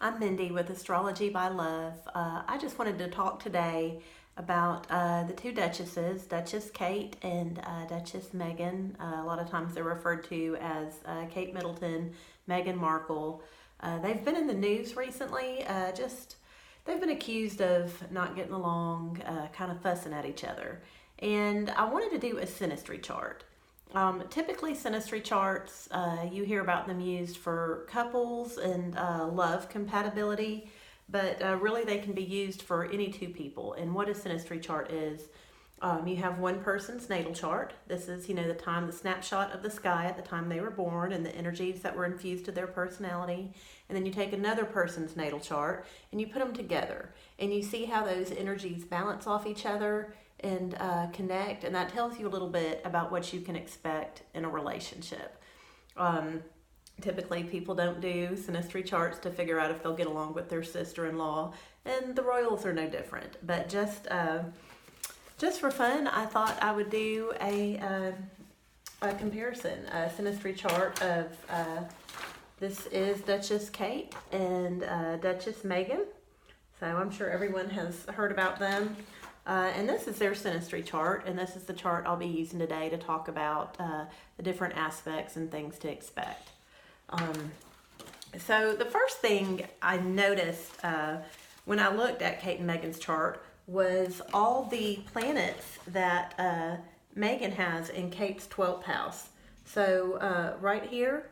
I'm Mindy with Astrology by Love. I just wanted to talk today about the two Duchesses, Duchess Kate and Duchess Meghan. A lot of times they're referred to as Kate Middleton, Meghan Markle. They've been in the news recently. They've been accused of not getting along, kind of fussing at each other. And I wanted to do a Synastry chart. Typically, Synastry charts, you hear about them used for couples and love compatibility, but really they can be used for any two people. And what a Synastry chart is, you have one person's natal chart. This is, the snapshot of the sky at the time they were born and the energies that were infused to their personality. And then you take another person's natal chart and you put them together and you see how those energies balance off each other and connect, and that tells you a little bit about what you can expect in a relationship. Typically, people don't do Synastry charts to figure out if they'll get along with their sister-in-law, and the royals are no different. But just for fun, I thought I would do a comparison, a Synastry chart of this is Duchess Kate and Duchess Meghan. So I'm sure everyone has heard about them. And this is their Synastry chart, and this is the chart I'll be using today to talk about the different aspects and things to expect. So the first thing I noticed when I looked at Kate and Meghan's chart was all the planets that Meghan has in Kate's 12th house. So right here,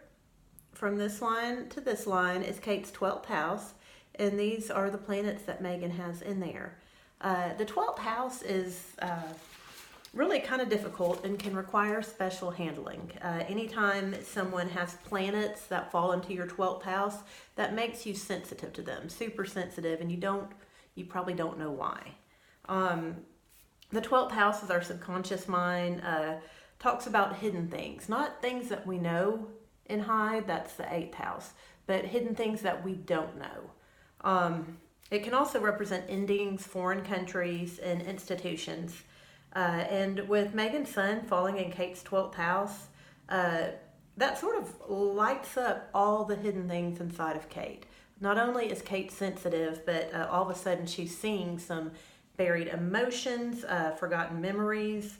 from this line to this line is Kate's 12th house, and these are the planets that Meghan has in there. The 12th house is really kind of difficult and can require special handling. Anytime someone has planets that fall into your 12th house, that makes you sensitive to them, super sensitive, and you probably don't know why. The 12th house is our subconscious mind, talks about hidden things, not things that we know and hide, that's the 8th house, but hidden things that we don't know. It can also represent endings, foreign countries, and institutions. And with Meghan's sun falling in Kate's 12th house, that sort of lights up all the hidden things inside of Kate. Not only is Kate sensitive, but all of a sudden she's seeing some buried emotions, forgotten memories,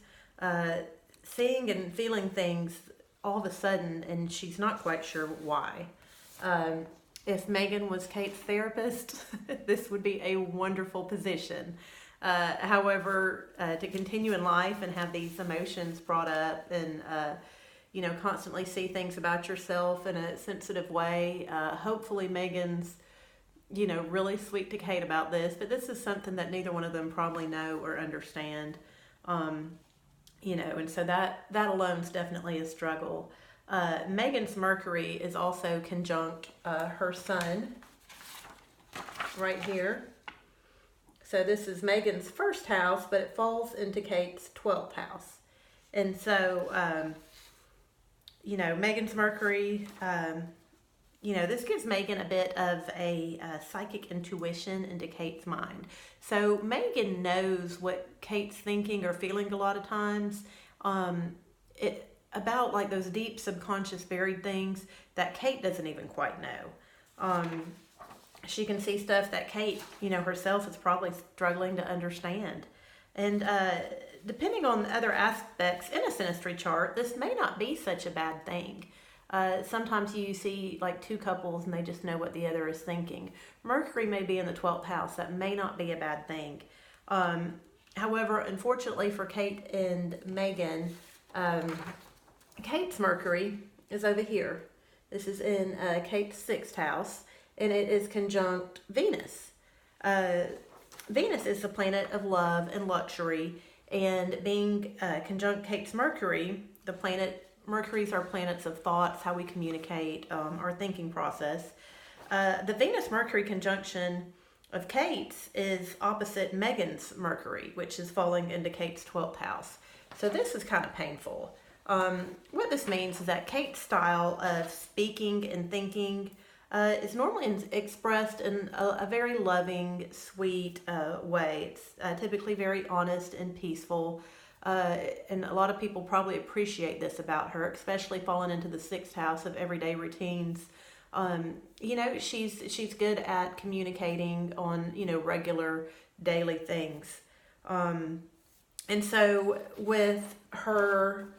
seeing and feeling things all of a sudden, and she's not quite sure why. If Meghan was Kate's therapist, this would be a wonderful position. However, to continue in life and have these emotions brought up and, constantly see things about yourself in a sensitive way, hopefully Meghan's, really sweet to Kate about this, but this is something that neither one of them probably know or understand. And so that alone is definitely a struggle. Meghan's Mercury is also conjunct her sun right here. So this is Meghan's first house, but it falls into Kate's 12th house. And so, Meghan's Mercury, this gives Meghan a bit of a psychic intuition into Kate's mind. So Meghan knows what Kate's thinking or feeling a lot of times. About like those deep subconscious buried things that Kate doesn't even quite know. She can see stuff that Kate, herself is probably struggling to understand. And depending on other aspects in a Synastry chart, this may not be such a bad thing. Sometimes you see like two couples and they just know what the other is thinking. Mercury may be in the 12th house. That may not be a bad thing. However, unfortunately for Kate and Meghan, Kate's Mercury is over here. This is in Kate's 6th house, and it is conjunct Venus. Venus is the planet of love and luxury, and being conjunct Kate's Mercury, Mercuries are planets of thoughts, how we communicate, our thinking process. The Venus-Mercury conjunction of Kate's is opposite Meghan's Mercury, which is falling into Kate's 12th house. So this is kind of painful. What this means is that Kate's style of speaking and thinking is normally expressed in a very loving, sweet way. It's typically very honest and peaceful. And a lot of people probably appreciate this about her, especially falling into the 6th house of everyday routines. She's good at communicating on, regular daily things. And so with her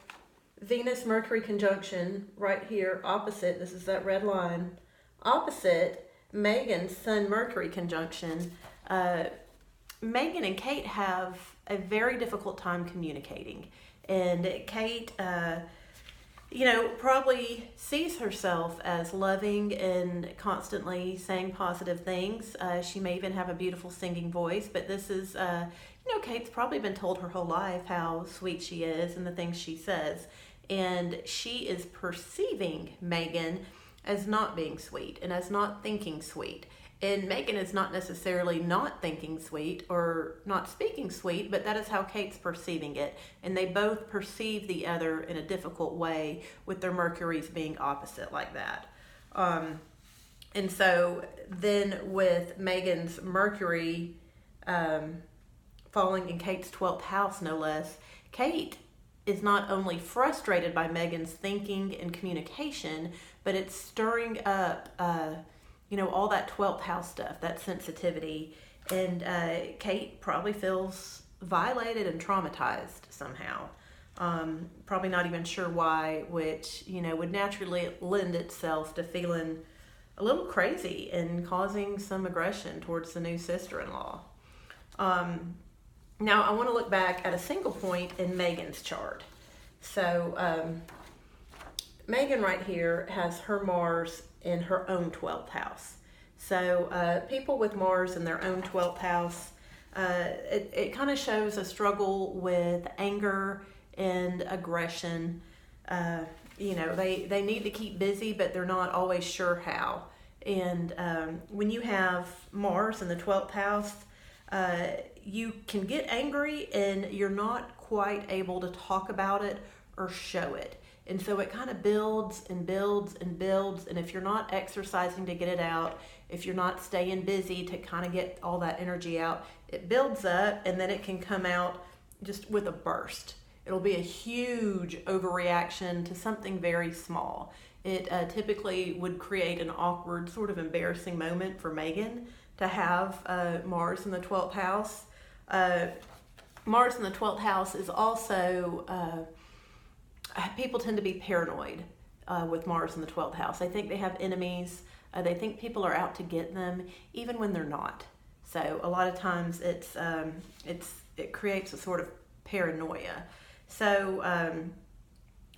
Venus Mercury conjunction right here opposite, this is that red line, opposite Meghan's Sun Mercury conjunction, Meghan and Kate have a very difficult time communicating. And Kate, probably sees herself as loving and constantly saying positive things. She may even have a beautiful singing voice, but this is, Kate's probably been told her whole life how sweet she is and the things she says. And she is perceiving Meghan as not being sweet and as not thinking sweet. And Meghan is not necessarily not thinking sweet or not speaking sweet, but that is how Kate's perceiving it. And they both perceive the other in a difficult way with their Mercuries being opposite like that. And so then with Meghan's Mercury falling in Kate's 12th house, no less, Kate is not only frustrated by Meghan's thinking and communication, but it's stirring up all that 12th house stuff, that sensitivity. And Kate probably feels violated and traumatized somehow. Probably not even sure why, which, would naturally lend itself to feeling a little crazy and causing some aggression towards the new sister-in-law. Now, I want to look back at a single point in Meghan's chart. So, Meghan right here has her Mars in her own 12th house. So people with Mars in their own 12th house, it kind of shows a struggle with anger and aggression. They need to keep busy, but they're not always sure how. And when you have Mars in the 12th house, you can get angry and you're not quite able to talk about it or show it. And so it kind of builds and builds and builds. And if you're not exercising to get it out, if you're not staying busy to kind of get all that energy out, it builds up and then it can come out just with a burst. It'll be a huge overreaction to something very small. It typically would create an awkward, sort of embarrassing moment for Meghan to have Mars in the 12th house. Mars in the 12th house is also... people tend to be paranoid with Mars in the 12th house. They think they have enemies. They think people are out to get them, even when they're not. So a lot of times it creates a sort of paranoia. So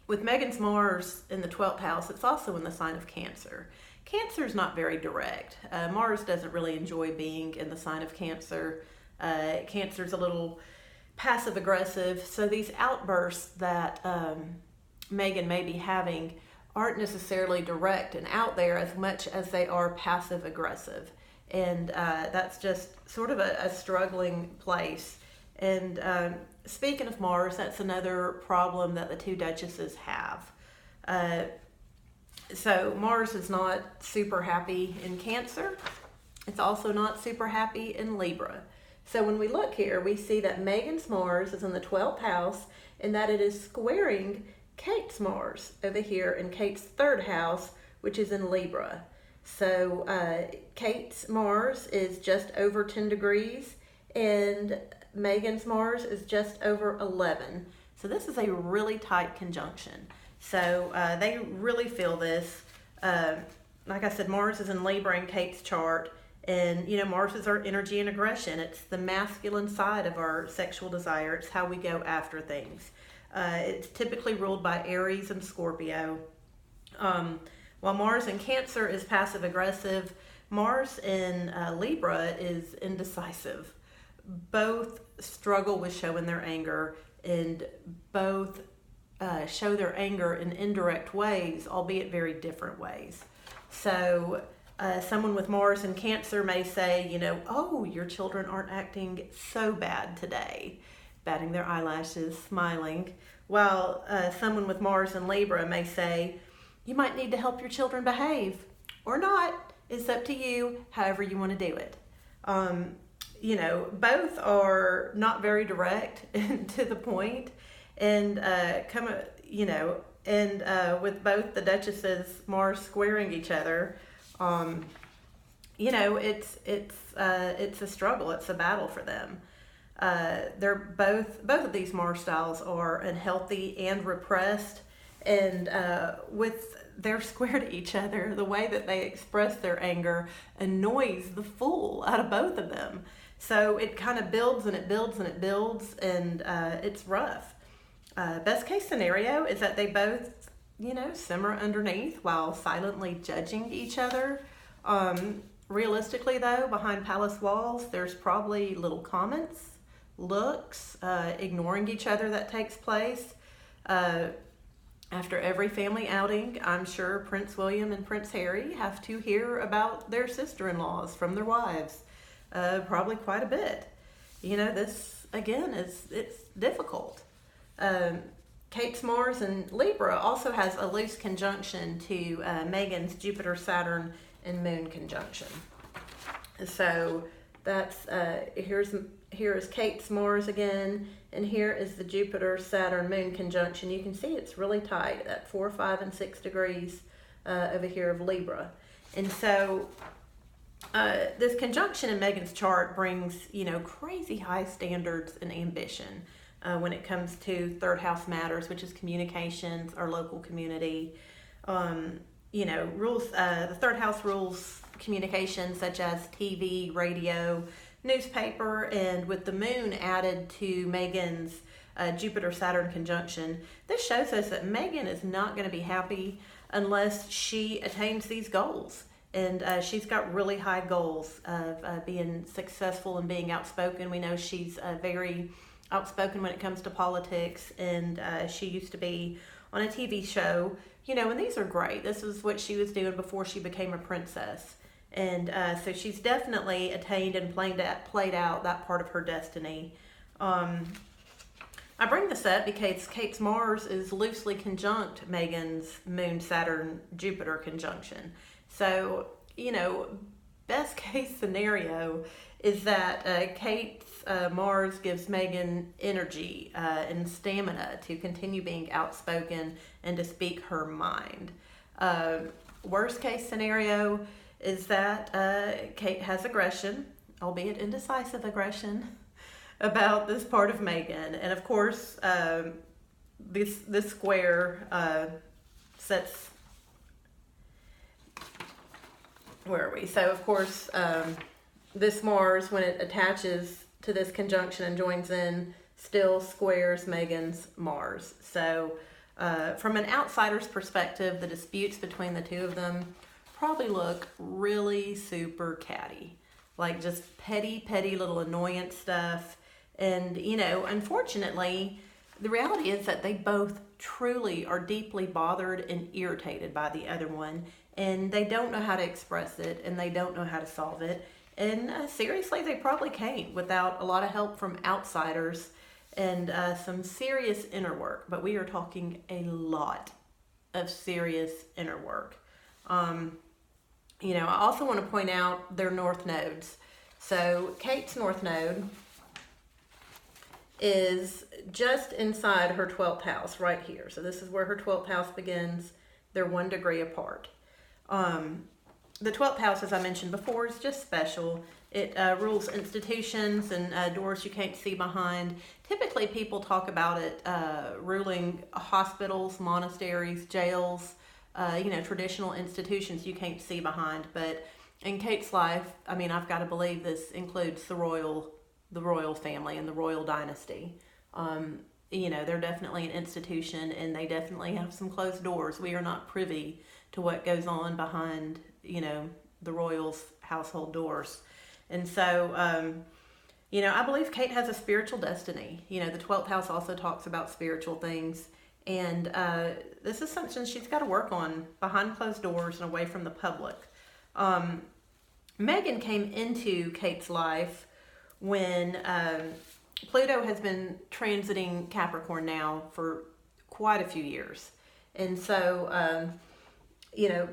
with Meghan's Mars in the 12th house, it's also in the sign of Cancer. Cancer is not very direct. Mars doesn't really enjoy being in the sign of Cancer. Cancer's a little passive aggressive. So these outbursts that Meghan may be having aren't necessarily direct and out there as much as they are passive aggressive. And that's just sort of a struggling place. And speaking of Mars, that's another problem that the two Duchesses have. So Mars is not super happy in Cancer. It's also not super happy in Libra. So when we look here, we see that Meghan's Mars is in the 12th house and that it is squaring Kate's Mars over here in Kate's 3rd house, which is in Libra. So Kate's Mars is just over 10 degrees and Meghan's Mars is just over 11. So this is a really tight conjunction. So they really feel this. Like I said, Mars is in Libra in Kate's chart. And, Mars is our energy and aggression. It's the masculine side of our sexual desire. It's how we go after things. It's typically ruled by Aries and Scorpio. While Mars in Cancer is passive aggressive, Mars in Libra is indecisive. Both struggle with showing their anger and both show their anger in indirect ways, albeit very different ways. So someone with Mars in Cancer may say, oh, your children aren't acting so bad today, batting their eyelashes, smiling. While someone with Mars in Libra may say, you might need to help your children behave, or not. It's up to you, however you want to do it. Both are not very direct and to the point, and and with both the Duchesses Mars squaring each other, it's a struggle. It's a battle for them. They're both of these Mars styles are unhealthy and repressed, and with their square to each other, the way that they express their anger annoys the fool out of both of them. So it kind of builds and it builds and it builds, and it's rough. Best case scenario is that they both, simmer underneath while silently judging each other. Realistically, though, behind palace walls, there's probably little comments, looks, ignoring each other that takes place. After every family outing, I'm sure Prince William and Prince Harry have to hear about their sister-in-laws from their wives, probably quite a bit. This, again, it's difficult. Kate's Mars in Libra also has a loose conjunction to Meghan's Jupiter, Saturn, and Moon conjunction. So that's here is Kate's Mars again, and here is the Jupiter, Saturn, Moon conjunction. You can see it's really tight at 4, 5, and 6 degrees over here of Libra. And so this conjunction in Meghan's chart brings, crazy high standards and ambition when it comes to third house matters, which is communications, our local community. Rules. The third house rules communications such as TV, radio, newspaper, and with the moon added to Meghan's Jupiter-Saturn conjunction, this shows us that Meghan is not going to be happy unless she attains these goals. And she's got really high goals of being successful and being outspoken. We know she's very outspoken when it comes to politics, and she used to be on a TV show, and these are great. This is what she was doing before she became a princess. And so she's definitely attained and played out that part of her destiny. I bring this up because Kate's Mars is loosely conjunct Meghan's Moon, Saturn, Jupiter conjunction. So, best case scenario is that Kate's Mars gives Meghan energy and stamina to continue being outspoken and to speak her mind. Worst case scenario is that Kate has aggression, albeit indecisive aggression, about this part of Meghan. And of course, this square sets... Where are we? So, of course, this Mars, when it attaches to this conjunction and joins in, still squares Meghan's Mars. So, from an outsider's perspective, the disputes between the two of them probably look really super catty. Like just petty little annoyance stuff. And, unfortunately, the reality is that they both truly are deeply bothered and irritated by the other one. And they don't know how to express it, and they don't know how to solve it. And seriously, they probably can't without a lot of help from outsiders and some serious inner work. But we are talking a lot of serious inner work. I also want to point out their north nodes. So Kate's north node is just inside her 12th house right here. So this is where her 12th house begins. They're 1 degree apart. The 12th house, as I mentioned before, is just special. It rules institutions and doors you can't see behind. Typically, people talk about it ruling hospitals, monasteries, jails, traditional institutions you can't see behind. But in Kate's life, I've got to believe this includes the royal family and the royal dynasty. They're definitely an institution, and they definitely have some closed doors. We are not privy to what goes on behind, the royals' household doors. And so, I believe Kate has a spiritual destiny. The 12th house also talks about spiritual things. And this is something she's got to work on behind closed doors and away from the public. Meghan came into Kate's life when Pluto has been transiting Capricorn now for quite a few years. And so,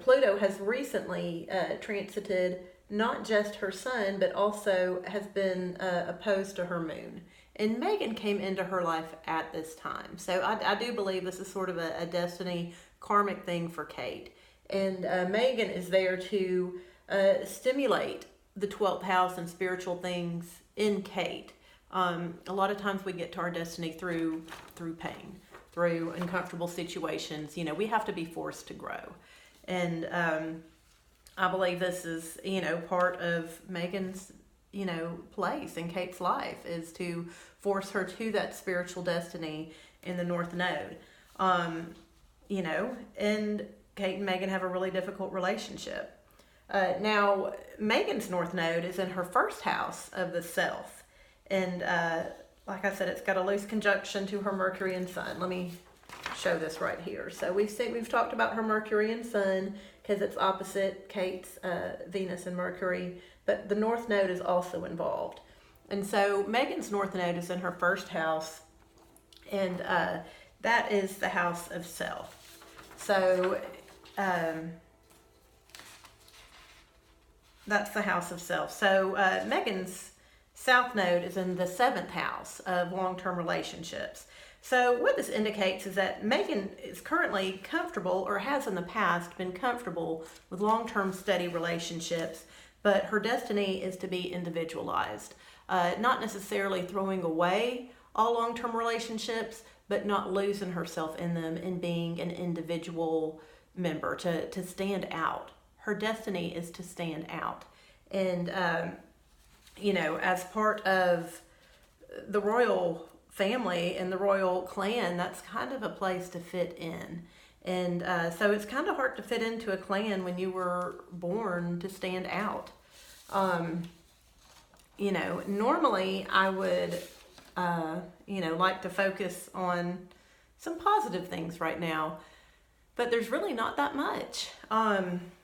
Pluto has recently transited not just her sun, but also has been opposed to her moon. And Meghan came into her life at this time. So I do believe this is sort of a destiny karmic thing for Kate. And Meghan is there to stimulate the 12th house and spiritual things in Kate. A lot of times we get to our destiny through pain, through uncomfortable situations. You know, we have to be forced to grow. And I believe this is, you know, part of Meghan's, you know, place in Kate's life, is to force her to that spiritual destiny in the North Node. You know, and Kate and Meghan have a really difficult relationship. Now, Meghan's North Node is in her first house of the self. And like I said, it's got a loose conjunction to her Mercury and Sun. Let me show this right here. So we've talked about her Mercury and Sun because it's opposite Kate's Venus and Mercury, but the North Node is also involved. And so Meghan's North Node is in her first house, and that is the house of self. So that's the house of self. So Meghan's South Node is in the 7th house of long-term relationships. So what this indicates is that Meghan is currently comfortable, or has in the past been comfortable, with long-term steady relationships, but her destiny is to be individualized. Not necessarily throwing away all long-term relationships, but not losing herself in them and being an individual member, to stand out. Her destiny is to stand out. And, you know, as part of the royal family and the royal clan, that's kind of a place to fit in. And so it's kind of hard to fit into a clan when you were born to stand out. You know, normally I would, you know, like to focus on some positive things right now, but there's really not that much.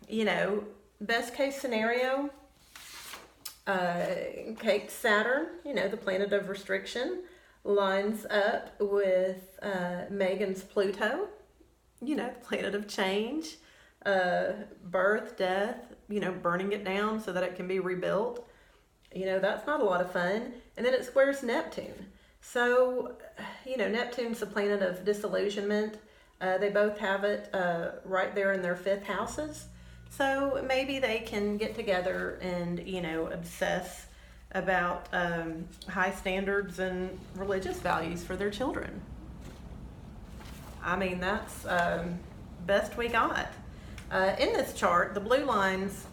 You know, best case scenario, Kate's Saturn, you know, the planet of restriction, lines up with Meghan's Pluto, you know, the planet of change, birth, death, you know, burning it down so that it can be rebuilt. You know, that's not a lot of fun. And then it squares Neptune. So, you know, Neptune's the planet of disillusionment. They both have it right there in their 5th houses. So maybe they can get together and, you know, obsess about high standards and religious values for their children. I mean, that's best we got. In this chart, the blue lines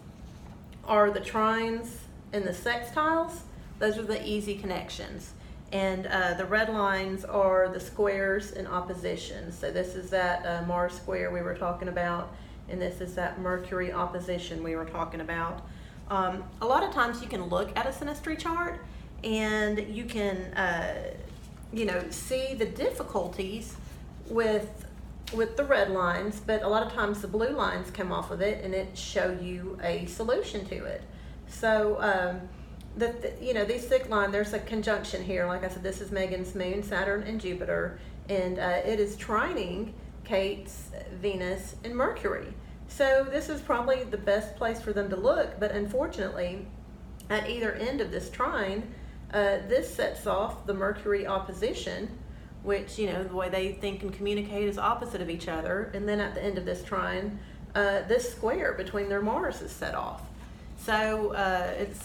are the trines and the sextiles. Those are the easy connections. And the red lines are the squares and oppositions. So this is that Mars square we were talking about, and this is that Mercury opposition we were talking about. A lot of times you can look at a synastry chart and you can, you know, see the difficulties with the red lines, but a lot of times the blue lines come off of it and it show you a solution to it. So, you know, these thick line, there's a conjunction here. Like I said, this is Meghan's moon, Saturn, and Jupiter, and it is trining Kate's Venus and Mercury. So this is probably the best place for them to look, but unfortunately, at either end of this trine, this sets off the Mercury opposition, which, you know, the way they think and communicate is opposite of each other, and then at the end of this trine, this square between their Mars is set off. So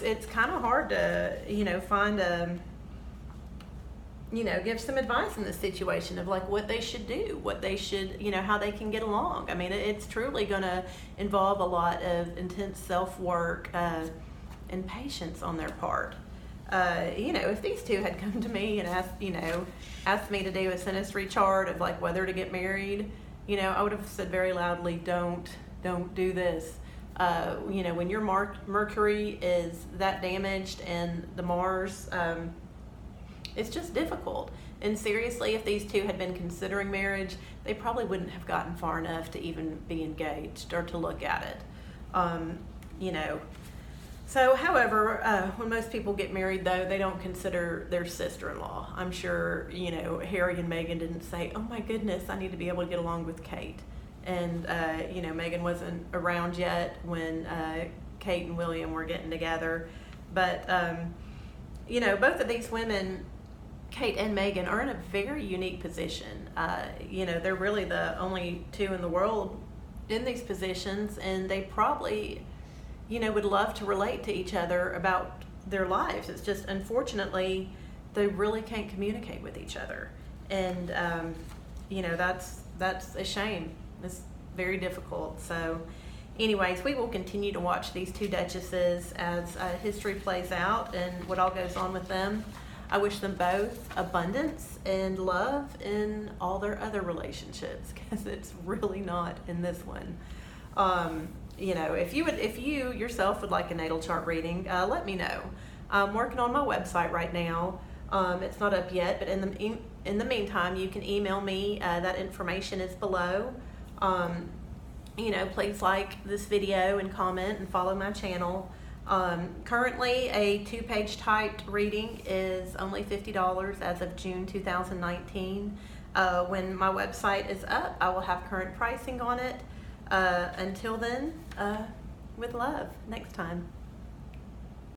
it's kind of hard to, you know, find a, you know, give some advice in this situation of like what they should do, what they should, you know, how they can get along. I mean, it's truly going to involve a lot of intense self-work and patience on their part. You know, if these two had come to me and asked me to do a synastry chart of like whether to get married, you know, I would have said very loudly, don't do this. You know, when your Mercury is that damaged and the Mars, it's just difficult. And seriously, if these two had been considering marriage, they probably wouldn't have gotten far enough to even be engaged or to look at it. You know, so however, when most people get married, though, they don't consider their sister-in-law. I'm sure, you know, Harry and Meghan didn't say, oh my goodness, I need to be able to get along with Kate. And, you know, Meghan wasn't around yet when Kate and William were getting together. But, you know, both of these women Kate and Meghan are in a very unique position. You know, they're really the only two in the world in these positions, and they probably, you know, would love to relate to each other about their lives. It's just, unfortunately, they really can't communicate with each other. And, you know, that's a shame. It's very difficult. So anyways, we will continue to watch these two duchesses as history plays out and what all goes on with them. I wish them both abundance and love in all their other relationships, because it's really not in this one. You know, if you yourself would like a natal chart reading, let me know. I'm working on my website right now. It's not up yet, but in the meantime, you can email me. That information is below. You know, please like this video and comment and follow my channel. Currently, a 2-page typed reading is only $50 as of June 2019. When my website is up, I will have current pricing on it. Until then, with love, next time.